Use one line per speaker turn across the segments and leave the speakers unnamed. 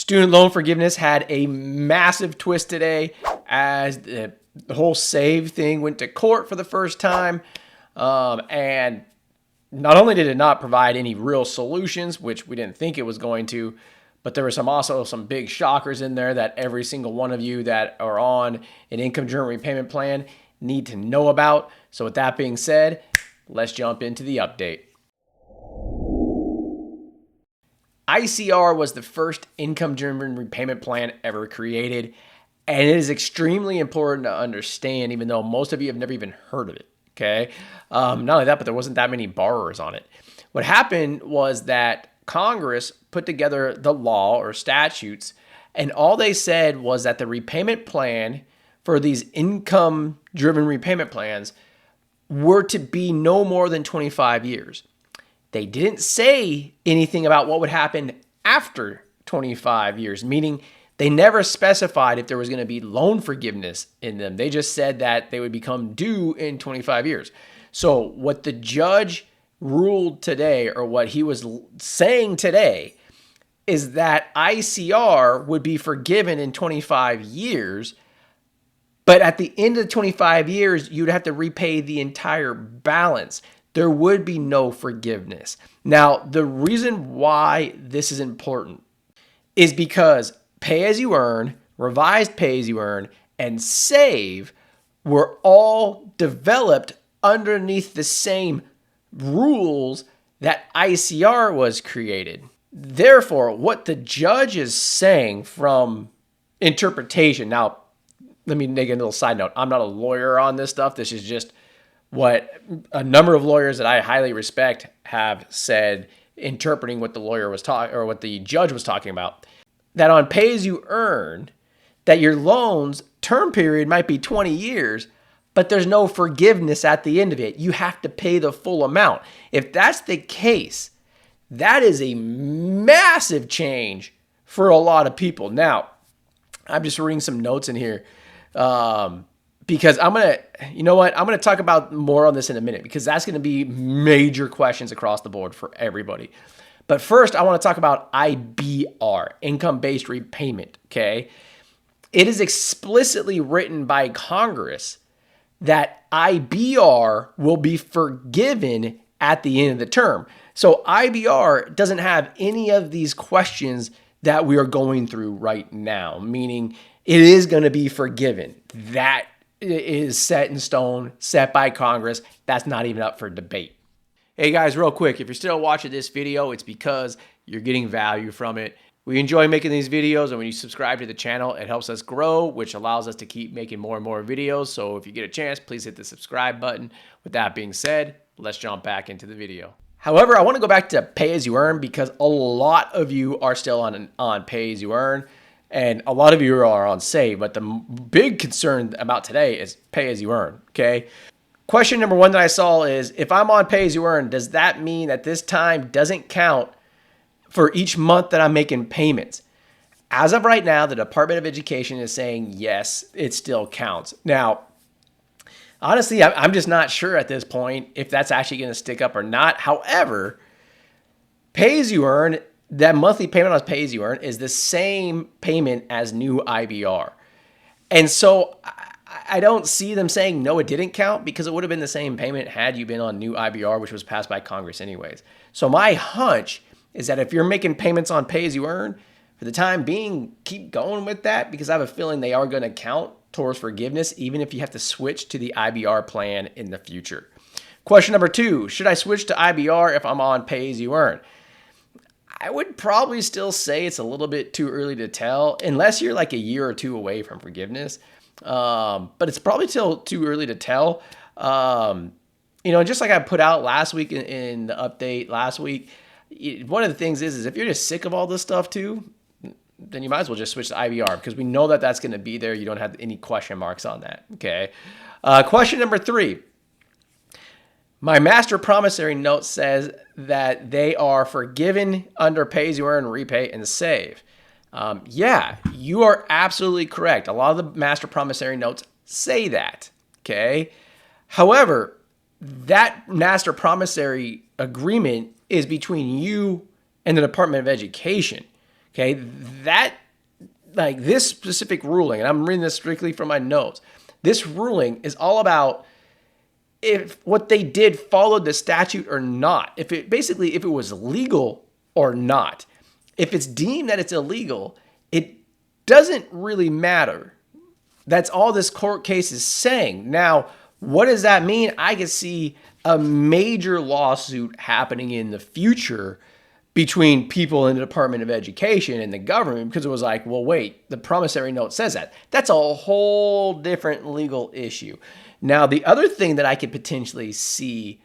Student loan forgiveness had a massive twist today as the whole SAVE thing went to court for the first time. And not only did it not provide any real solutions, which we didn't think it was going to, but there were also some big shockers in there that every single one of you that are on an income-driven repayment plan need to know about. So with that being said, let's jump into the update. ICR was the first income-driven repayment plan ever created, and it is extremely important to understand, even though most of you have never even heard of it, okay? Not only that, but there wasn't that many borrowers on it. What happened was that Congress put together the law or statutes, and all they said was that the repayment plan for these income-driven repayment plans were to be no more than 25 years. They didn't say anything about what would happen after 25 years, meaning they never specified if there was going to be loan forgiveness in them. They just said that they would become due in 25 years. So what the judge ruled today, or what he was saying today, is that ICR would be forgiven in 25 years, but at the end of the 25 years, you'd have to repay the entire balance. There would be no forgiveness. Now, the reason why this is important is because pay as you earn, revised pay as you earn, and SAVE were all developed underneath the same rules that ICR was created. Therefore, what the judge is saying from interpretation, now, let me make a little side note. I'm not a lawyer on this stuff. This is just what a number of lawyers that I highly respect have said, interpreting what the lawyer was talking, or what the judge was talking about. That on pay as you earn, that your loan's term period might be 20 years, but there's no forgiveness at the end of it. You have to pay the full amount. If that's the case, that is a massive change for a lot of people. Now, I'm just reading some notes in here. Because I'm going to talk about more on this in a minute, because that's going to be major questions across the board for everybody. But first, I want to talk about IBR, income-based repayment, okay? It is explicitly written by Congress that IBR will be forgiven at the end of the term. So IBR doesn't have any of these questions that we are going through right now, meaning it is going to be forgiven. That is set in stone, set by Congress. That's not even up for debate. Hey guys, real quick, if you're still watching this video, it's because you're getting value from it. We enjoy making these videos, and when you subscribe to the channel, it helps us grow, which allows us to keep making more and more videos. So if you get a chance, please hit the subscribe button. With that being said, let's jump back into the video. However, I want to go back to pay as you earn, because a lot of you are still on pay as you earn. And a lot of you are on SAVE, but the big concern about today is pay as you earn, okay? Question number one that I saw is, if I'm on pay as you earn, does that mean that this time doesn't count for each month that I'm making payments? As of right now, the Department of Education is saying, yes, it still counts. Now, honestly, I'm just not sure at this point if that's actually going to stick up or not. However, pay as you earn, that monthly payment on pay as you earn, is the same payment as new IBR. And so I don't see them saying, no, it didn't count, because it would have been the same payment had you been on new IBR, which was passed by Congress anyways. So my hunch is that if you're making payments on pay as you earn, for the time being, keep going with that, because I have a feeling they are going to count towards forgiveness, even if you have to switch to the IBR plan in the future. Question number two, should I switch to IBR if I'm on pay as you earn? I would probably still say it's a little bit too early to tell, unless you're like a year or two away from forgiveness. But it's probably still too early to tell. Just like I put out last week in the update last week, one of the things is if you're just sick of all this stuff too, then you might as well just switch to IBR, because we know that that's going to be there. You don't have any question marks on that. Okay. Question number three. My master promissory note says that they are forgiven under pay as you earn, repay, and SAVE. Yeah, you are absolutely correct. A lot of the master promissory notes say that, okay? However, that master promissory agreement is between you and the Department of Education, Okay, that like this specific ruling, and I'm reading this strictly from my notes. This ruling is all about if what they did followed the statute or not. If it was legal or not. If it's deemed that it's illegal, it doesn't really matter. That's all this court case is saying. Now, what does that mean? I could see a major lawsuit happening in the future between people in the Department of Education and the government, because it was like, well, wait, the promissory note says that. That's a whole different legal issue. Now, the other thing that I could potentially see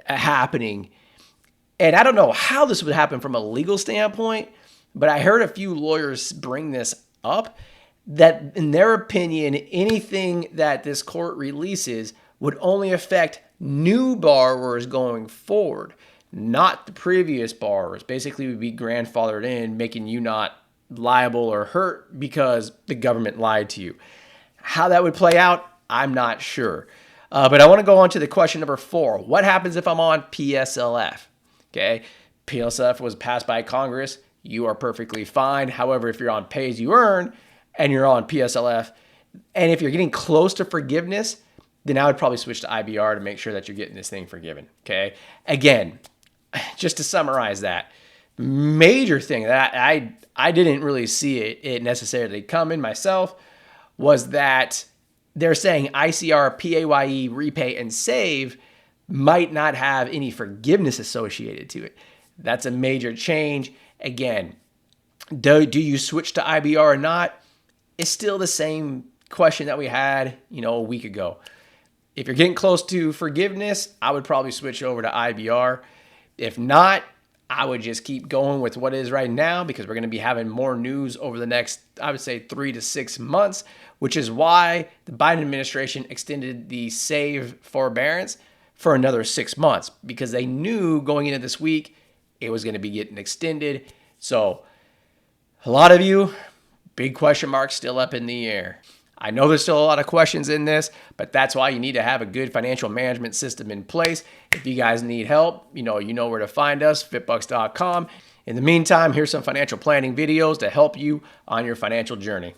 happening, and I don't know how this would happen from a legal standpoint, but I heard a few lawyers bring this up, that in their opinion, anything that this court releases would only affect new borrowers going forward, not the previous borrowers. Basically, would be grandfathered in, making you not liable or hurt because the government lied to you. How that would play out, I'm not sure. But I want to go on to the question number 4. What happens if I'm on PSLF? Okay, PSLF was passed by Congress. You are perfectly fine. However, if you're on pay as you earn and you're on PSLF, and if you're getting close to forgiveness, then I would probably switch to IBR to make sure that you're getting this thing forgiven. Okay, again, just to summarize that, major thing that I didn't really see it necessarily coming myself was that they're saying ICR, PAYE, repay, and save might not have any forgiveness associated to it. That's a major change. Again, do you switch to IBR or not? It's still the same question that we had, a week ago. If you're getting close to forgiveness, I would probably switch over to IBR. If not, I would just keep going with what is right now, because we're going to be having more news over the next, I would say, 3 to 6 months, which is why the Biden administration extended the SAVE forbearance for another 6 months, because they knew going into this week it was going to be getting extended. So a lot of you, big question marks still up in the air. I know there's still a lot of questions in this, but that's why you need to have a good financial management system in place. If you guys need help, you know where to find us, fitbucks.com. In the meantime, here's some financial planning videos to help you on your financial journey.